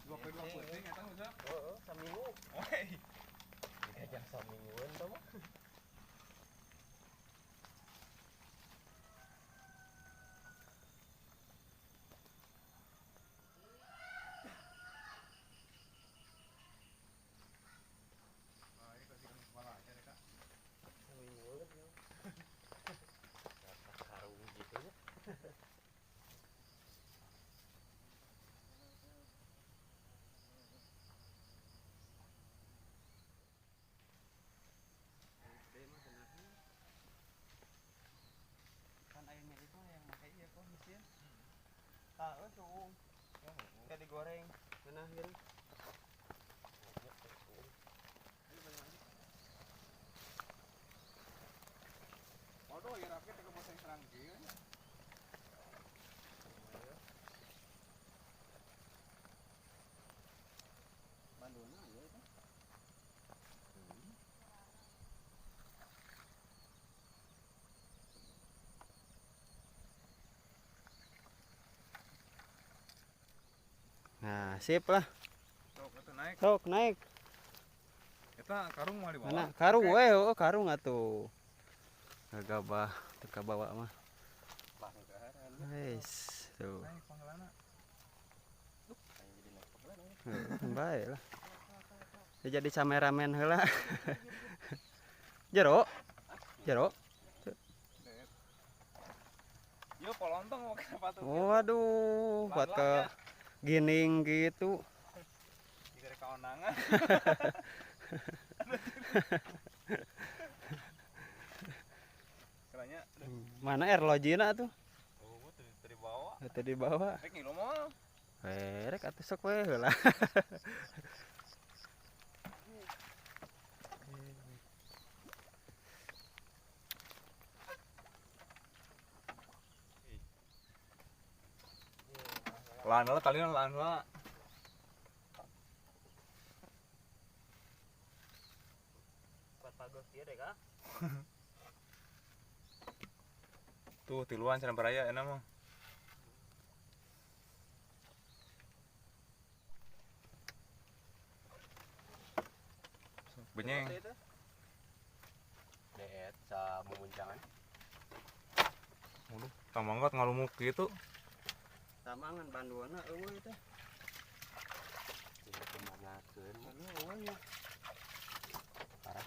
Dua penting eta udah. Heeh, saminggu. Oi. Diajak samingguan tah mah. Nah, ini kasih kepala aja deh, Kak. Samingguan ya. Karung gitu ya. Kan airnya itu yang pakai iya kok mesin. Tahu suung. Kayak digoreng. Mana gitu. Waduh, ya rapi teh bosan serang kieu. Banduna ya itu. Nah, sip lah. Sok atuh naik. Sok naik. Eta karung mah dibawa. Mana? Karung we, oh karung atuh. Gagabah teka bawa mah. Banggaran. Guys, tuh. Naik panggalana. Baik lah. Dia jadi kameramen heula. Jero. Jero. Yo polontong mau kenapa tuh? Waduh, buat ke gining gitu. Dikere kaonangan. Keranya Mana air logina tuh? oh tadi bawa. Tadi bawa. Rek ngilu mah. Rek atuh sok we heula. Lahan lah kalian lahan lah. Buat pagos ieu deh, Kak. Tuh tiluan cenah baraya enak mah. Benyeng. Deet sa mumunjangan. Waduh, tamanggot ngalumuk gitu. Tamangan banduana eueuh teh. Kemanakeun eueuh nya. Parah.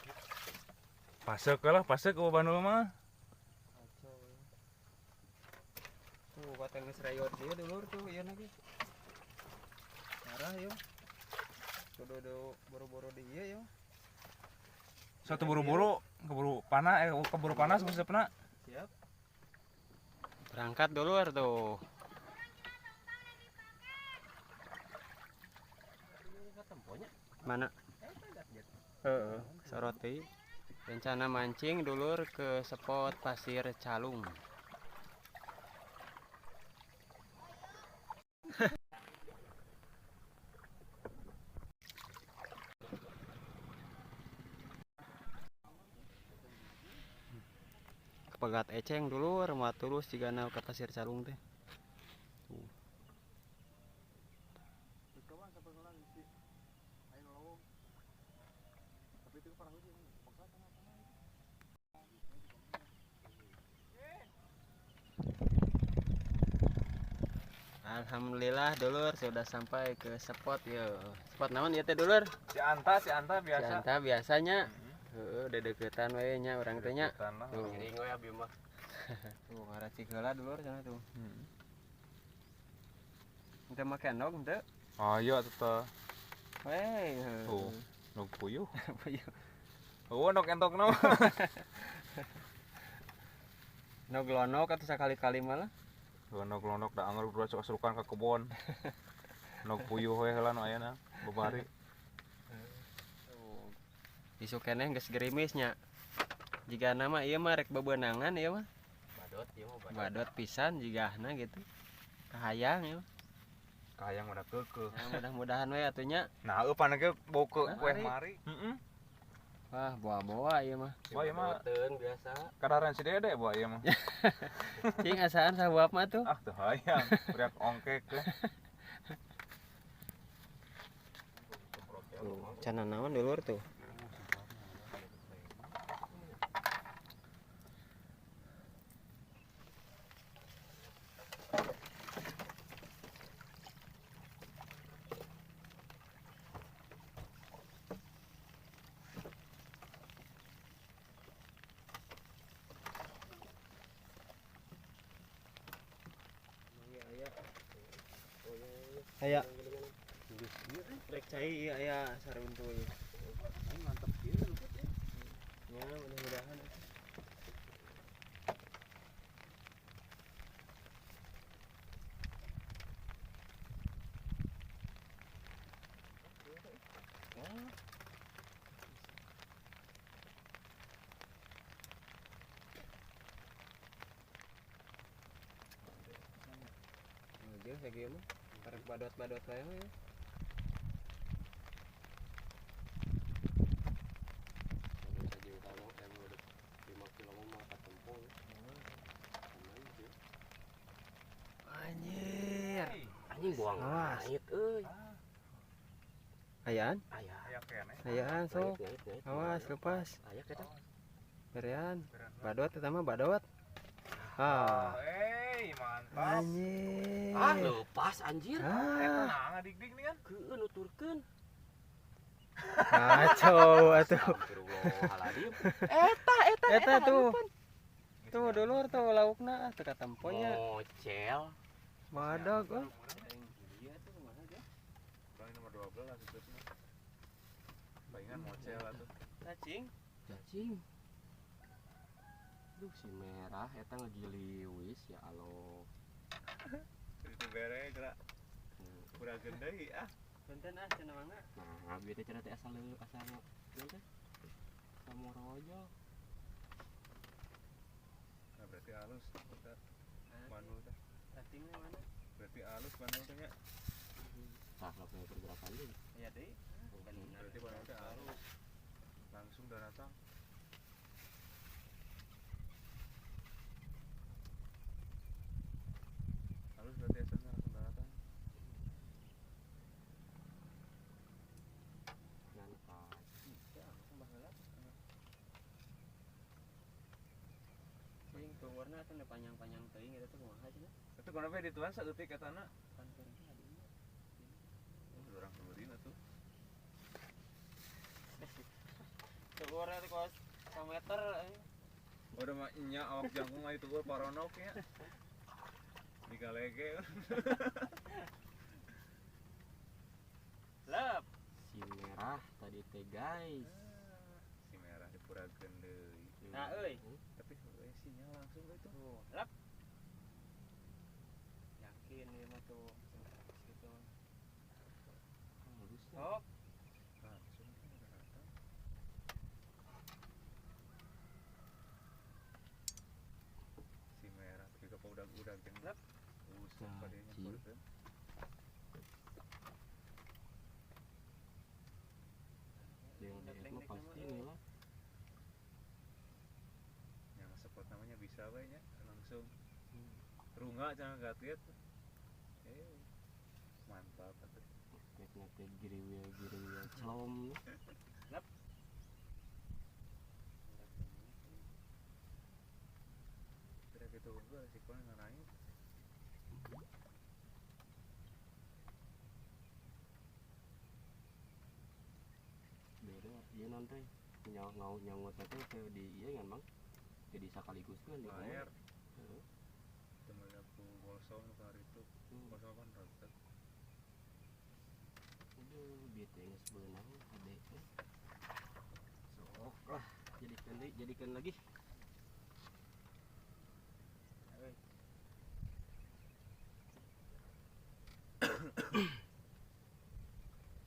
Pasek lah, pasek ke Bandung mah. Tuh kateng geus reyot dia dulur tuh ieu lagi. Parah yo. Kudu boro-boro di ieu yo. Satu buru-buru, keburu panas busepna. Siap. Berangkat dulur tuh. Mana? Heeh, soroti. Rencana mancing dulur ke spot Pasir Calung. Kepegat eceng dulur, mah tulus jigana ke Pasir Calung teh. Tuh. Alhamdulillah dulur sudah sampai ke spot ya. Spot naon ieu teh dulur? Si Anta biasa. Si Anta biasanya. Heeh, dedeketan we nya urang teh nya. Tuh. Ngiring we abi mah. Tuh ngaracik heula dulur cenah tuh. Teu make nog teu? Ayo atuh. Weh. Tuh, nog puyuh. Puyuh. Oh, nog entokna mah. Nog lonok atuh sakali-kali malah. Lonok-lonok da anggar udah asurukan ke kebon. Nog puyuh we heula nu ayeuna babari. Isu keneh geus gerimis nya. Jigana mah ieu mah rek bebeunangan ieu mah. Badot ieu mah badot pisan jigana gitu. Kahayang ieu. Kahayang udah keukeuh. Nah, mudah-mudahan we atuh nya. Nah, eupan ge bau ke Nah, weh ari. mari. Heeh. Wah, boa-boa ieu mah. Boa ieu mah biasa. kadaran si Dede boa ieu mah. Cing asaan sabuap mah tuh. Ah, teu hayang. Berak ongkek ke. Tuh, can naon dulur tuh. Aya rek cai ieu aya saruntul. Mantap kieu. Ya, mudah-mudahan. Aja saya mah karek badot-badot wae ya. Anjir. Anjing buang Awas. ngait euy. Ayaan? Aya. Aya kene. Ayaan sok. Ngait. Awas lepas. Aya kita. Berean. Badot eta mah badot. Ah. Mantap. Anjir. Ah, lepas anjir. Ah. Nah, ngadik-dik nih kan. Keun nuturkeun. Kacau atuh. Astagfirullahaladzim. Eta tuh. Tuh dulur tuh laukna teu katemponya. Mocel. Badag oh. Kurang nomor 12 tutupna. Palingan mocel atuh. Cacing. Cacing. Duh si merah eta ngegiliwis ya Allah. Itu bere geura. Kurageun deui ah. Punten cenah mangga. Nah, abdi teh cenah teh asal ieu teh. Samorojo. Nah, berarti halus kita manul teh. Cacingnya mana? Berarti halus manul teh nya. Tah lo punya pergerakan deui. Iya deui. Berarti manul teh halus. Langsung datang. Halus berarti asalnya langsung datang. Ngan pagi. Cing tuh warna atuh panjang-panjang teuing eta tuh kumaha cenah? Itu kenapa dituan saeutik etana? Kan kering hadinya. Urang kemudian atuh. Tuh warna teh kos 1 meter. Udah mah nya awak jangkung mah itu gua paronok nya. Digalege. Lep. Si merah tadi teh guys. Si merah dipurageun deui. Nah euy. Tapi sinyal langsung itu. Tuh, lep. Yakin ieu mah tuh. Gitu. Halusnya. Hop. Langsung kan udah datang. Si merah juga udah genep. Usah padanya Cacing. kurang. Yang lihat mah pasti nih lah. Yang spot namanya bisa we nya langsung. Runga jangan gatit. Mantap atuh. Nek giriwil celom. Kira gitu gua resikonya nganain. Beda ieu nanti nyaut teh ke di ieu kan Bang. Jadi sakaligus kan di Air. Heeh. Temen aku bolsong hari itu. Bolsong kan rata. Aduh, bieu teh geus beunang ade teh. Sok lah, jadikan lagi.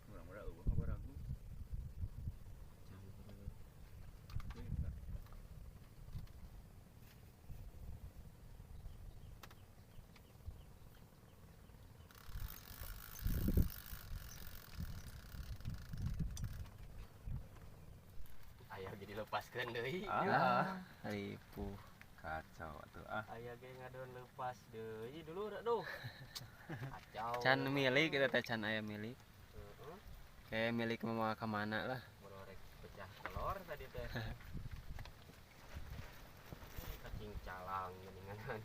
Mudah-mudahan eueuh kabar ragu. Aya jadi lepaskeun deui. Ripuh. Kacau atuh ah. Aya ge ngadon lepas deui dulu aduh. Kacau. Can milik kita teh can aya milik. Heeh. kayak milik mama kemana lah. Bororek pecah telur tadi teh. Cacing calang geningan.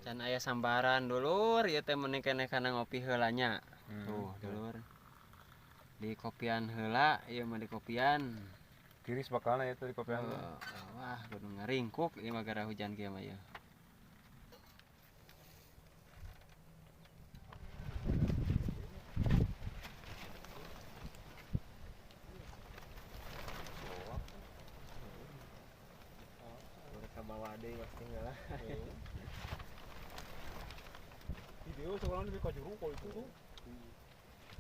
Can aya sambaran dulur ieu teh meuni keneh kana ngopi heula nya. Tuh, dulur. Di kopian heula, ieu mah di kopian. Tiris bakalna eta di kopian. Wah, kudu ngaringkuk ieu mah gara hujan kieu mah ieu. Ka bawah deui pasti heula. Video sekarang lebih ka juru kok itu tuh.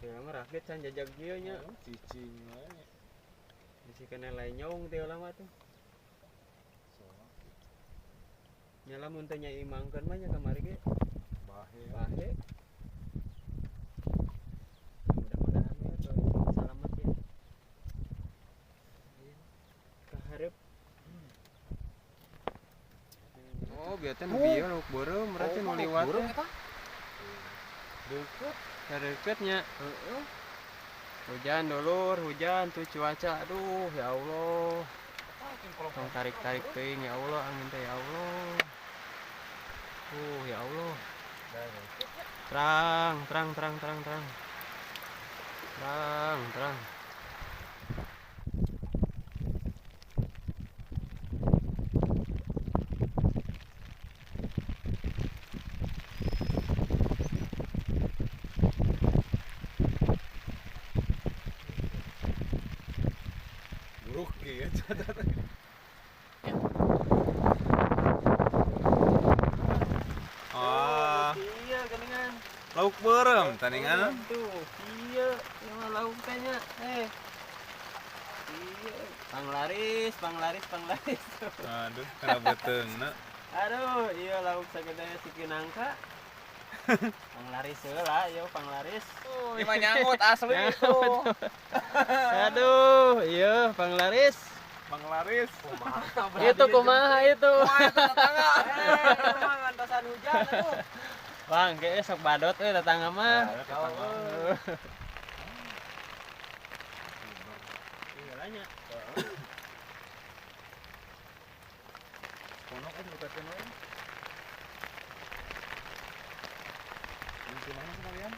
Teu mah rakit can jajag kieu nya. Cicing we. Bisi keneh lain nyaung teh lama tuh. Nya lamun teh nya imangkeun mah nya kamari ge bahe. Mudah-mudahan we tuh selamat ya. Ka hareup. Oh, bieu teh nu bieu lauk beureum berarti nu liwat teh. Deukeut nya. Heeh. Hujan dulur, hujan tuh cuaca. Aduh, ya Allah. Tong tarik-tarik teuing ya Allah, angin teh ya Allah. Ya Allah. Terang. Terang. Buruk ya. Iya geningan. Lauk beureum taningan. Tuh, iya, yang lauk teh nya. Iya. Panglaris. Aduh, kana beuteungna. Aduh, iya lauk sagede sikeun nangka. Panglaris heula, ieu panglaris. Ieu mah nyangut asli itu. Aduh, iya panglaris. Panglaris. Itu kumaha itu? Tetangga. Emang ngantosan hujan atuh. Bang, kayaknya sok badot tetangga mah. Iya nya. Kono kan lukakeun we. Di mana sekalian?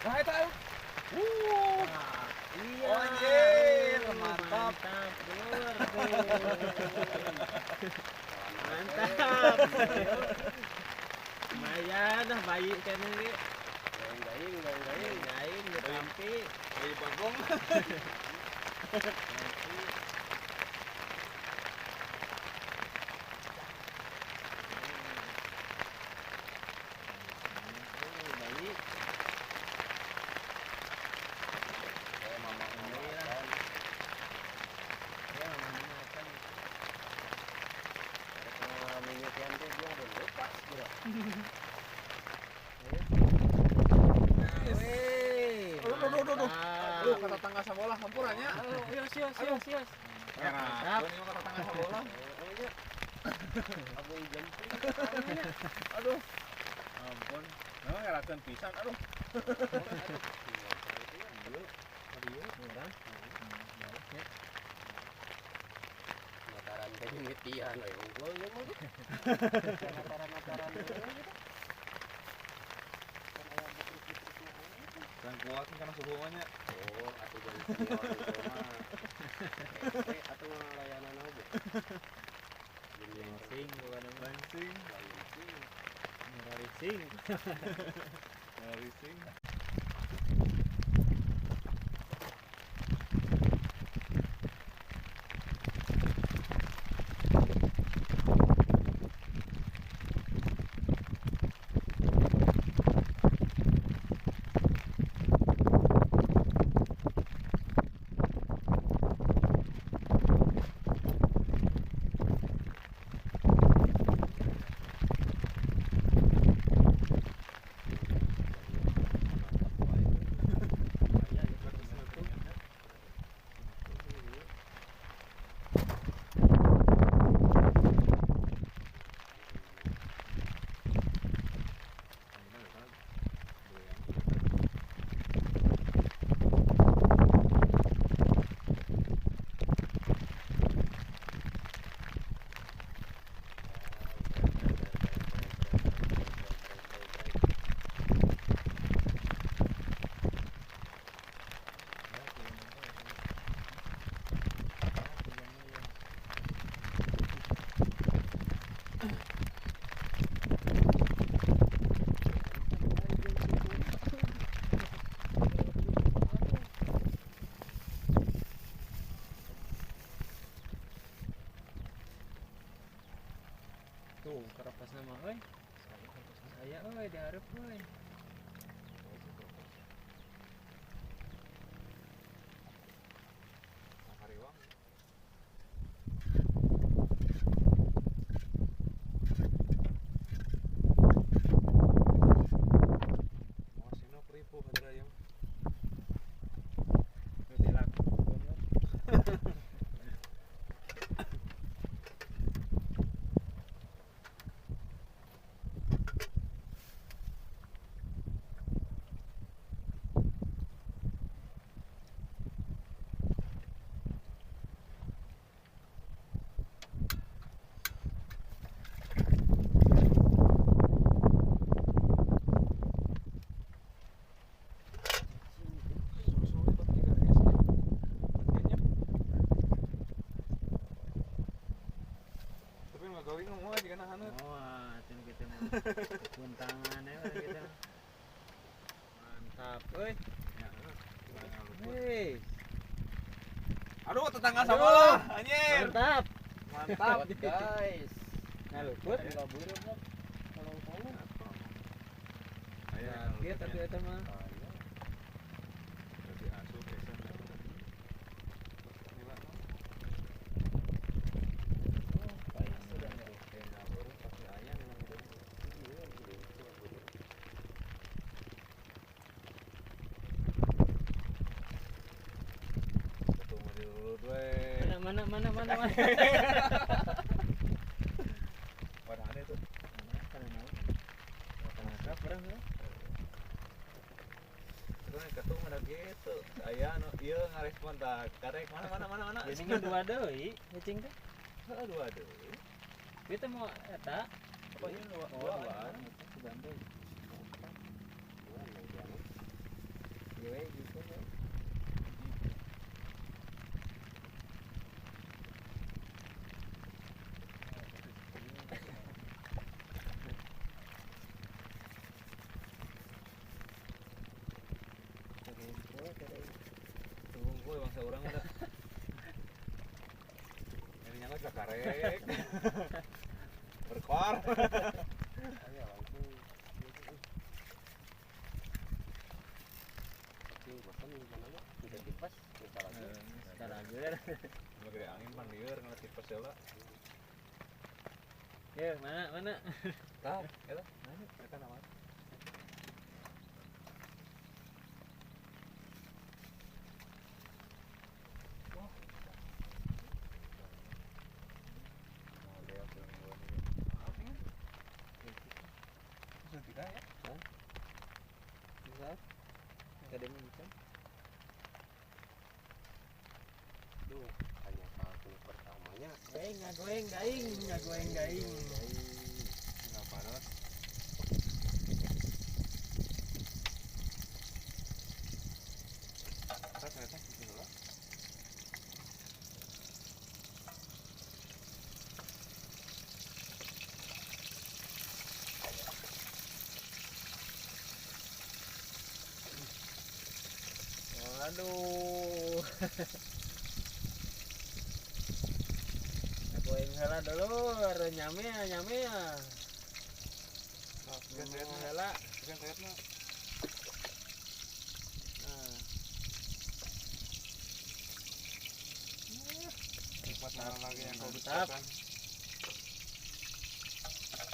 Nah, itu ayo. Iya. Anjir, mantap. Dulur. Mantap. Lumayan dah bayi keneh ge. Gaing ditampi. Bayi bagong. Bayi. Aduh, kata tangga sabolah hampurannya. Sios. Mantap. Ini kata tangga sabolah. Aduh. Ampun. Memang ngerakeun pisan, aduh. Mataran Kayaknya ngetian ayo unggul ya mah. Nataran-nataran gitu. Dan kuat karena suhunya. Oh, atuh jadi senior itu mah. Atuh layanan aja. Racing bukan apa? Racing. Racing. Racing. Tuh, karapas nama euy. Saya euy dihareup euy. Hariwang. Masih ribu hadira yang. Lebih laku. Tapi nggak kawin ngomong aja kan hanut. Oh, cenah kita mah. Puntangan ya kita. Mantap euy. Hei, Aduh, tetangga sama lah, anjir. mantap. Mantap. guys. Ngaluput. Enggak buru mah. Kolong-kolong. Ayo, Kaget tapi eta mah. jadi asup esan. Ini Pak. Ketemu di lulut we. Mana. Pada ada tuh. Kenapa perang ya? Terus ketemu ada gitu. Aya nu ieu ngarespon tah karek mana. Jadi kan dua deui, cacing teh. Heeh, dua deui. Kita mau eta Pokoknya duaan. Bandung. Gue gitu ya. Tunggu bangsa urang ada. Ini nyangka sakarek. Berkor. Ayo langsung. Ini bosan mana mah? Tidak dipas, kita lagi. Sekarang aja. Cuma gede angin pan lieur ngana tipes heula. Ya, mana? Tah, eta. Eta nama. Duh, hanya satu pertamanya Ngagoeng gaing. Kenapa dot? Ternyata gitu loh. Waduh. Ngagoeng heula dulur, nyame ya. Nyame heula. Bukan saya mah. Nah, Nikmat mana lagi yang kau Mantap. dustakan?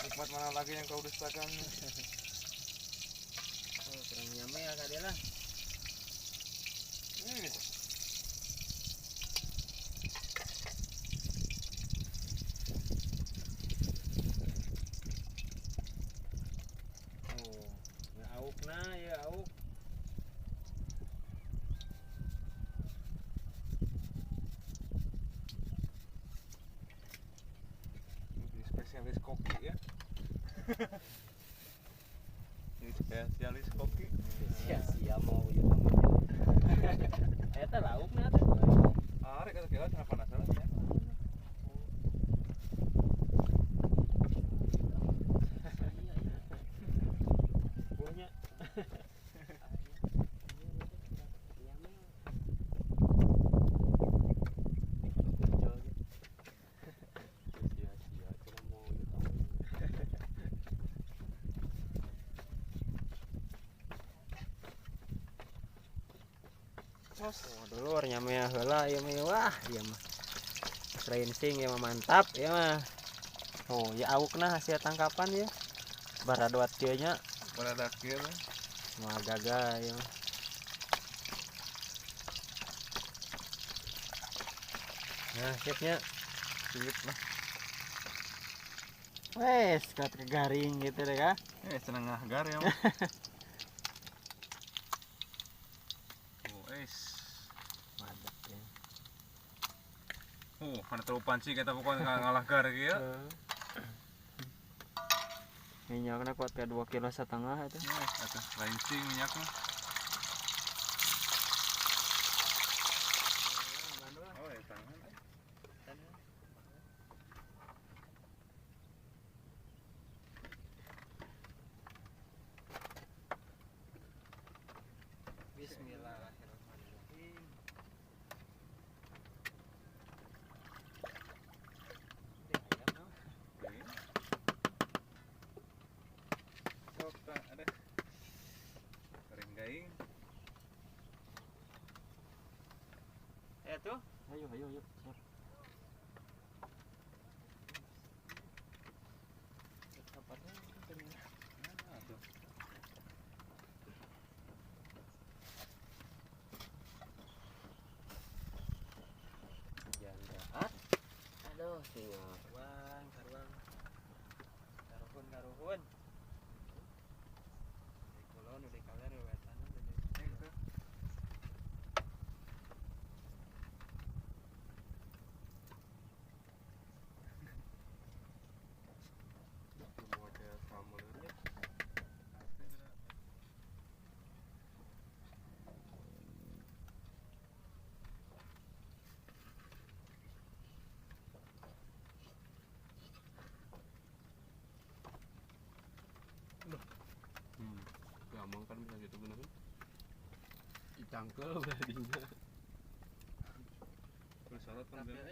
Nikmat mana lagi yang kau dustakan? oh, kurang nyame ya kak lah. Oh, ya auk nah, ya auk. Ini spesialis koki ya. Ini spesialis koki. Sia-sia mau ieu mah. Eta lauk na teh. Arek kata kira kenapa penasaran ya? Punya. Sia-sia cuma mau ieu tahu. Oh, dulur nyame heula ieu mah wah, ieu mah. Rinsing ya mah mantap ya mah. Oh, ya aukna hasil tangkapan ya. Baradoat kieu nya Pada dakir. mah gaga ya mah. Nah, sipnya. Sip lah. Wes, kat garing gitu deh kah? Cenengah gar ya mah. Oh, Mantap ya. Mana terupan sih kita pokoknya ngalah gar gitu ya. Minyaknya kuat kayak 2,5 kg itu. Atau rinsing minyak mah. Oh, ya tangan. Bismillahirrahmanirrahim. Ada kering gaing. Tuh. Ayo siap. Tuh. Jandaat. Aduh, singa. Karuan. Karuhun. Kulon udah kalian wetan udah. Model kamunya. Gampang kan bisa gitu gunakan. Dicangkel udah dinya. Terus salad kan dia.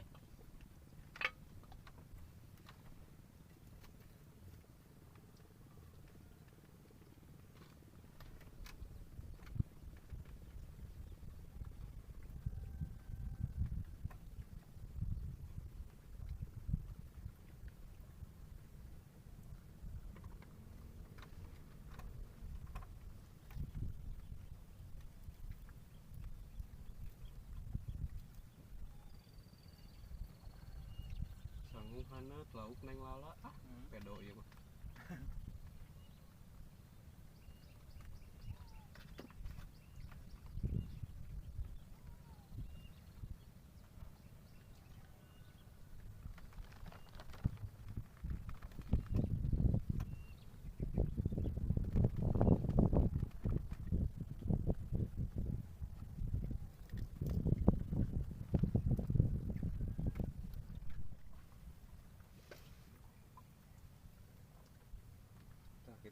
Sanggup hanat lauk neng lala. Pedo ieu mah.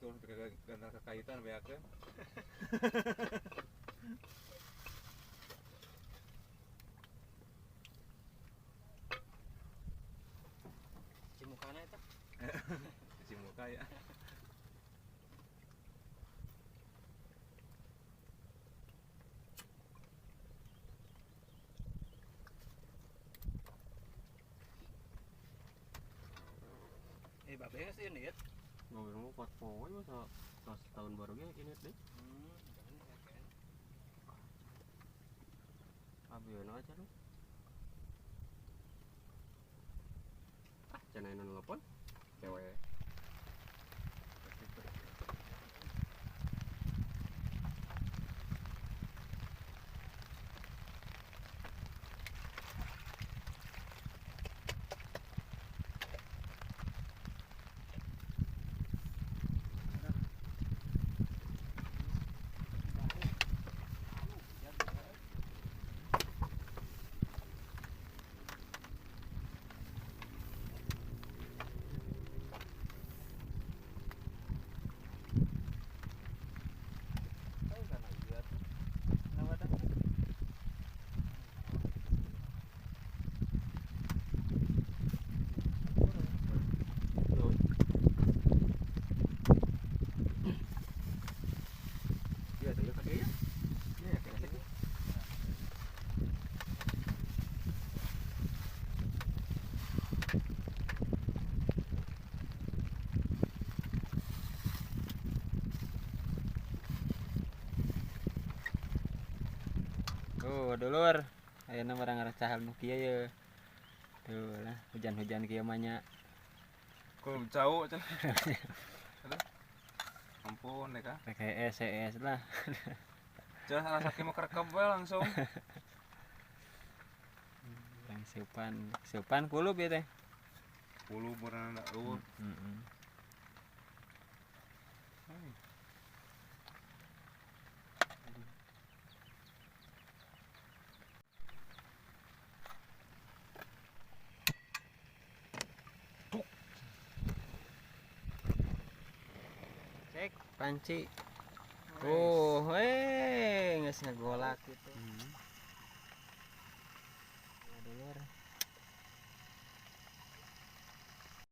itu gantar kekaitan beakeun. Cimukana eta. Cuci muka ya. Babe sih ini ya. Mobil mau kuat poe masa tahun baru ge ini deh. Abeuna aja lu. Cenah nu nelpon. Cewek. Oh, dulur. Ayeuna barang ngaracahal nu kieu ye. Tuh lah, hujan-hujan kieu mah nya. Kul jauh cenah. Aduh. Ampun deh kah. Pakai es lah. Jangan salah sakit mau kerekam we langsung. Yang siupan kulup ya teh. Puluh berenang eueuh. Heeh. Cek panci. Oh, geus ngagolak gitu.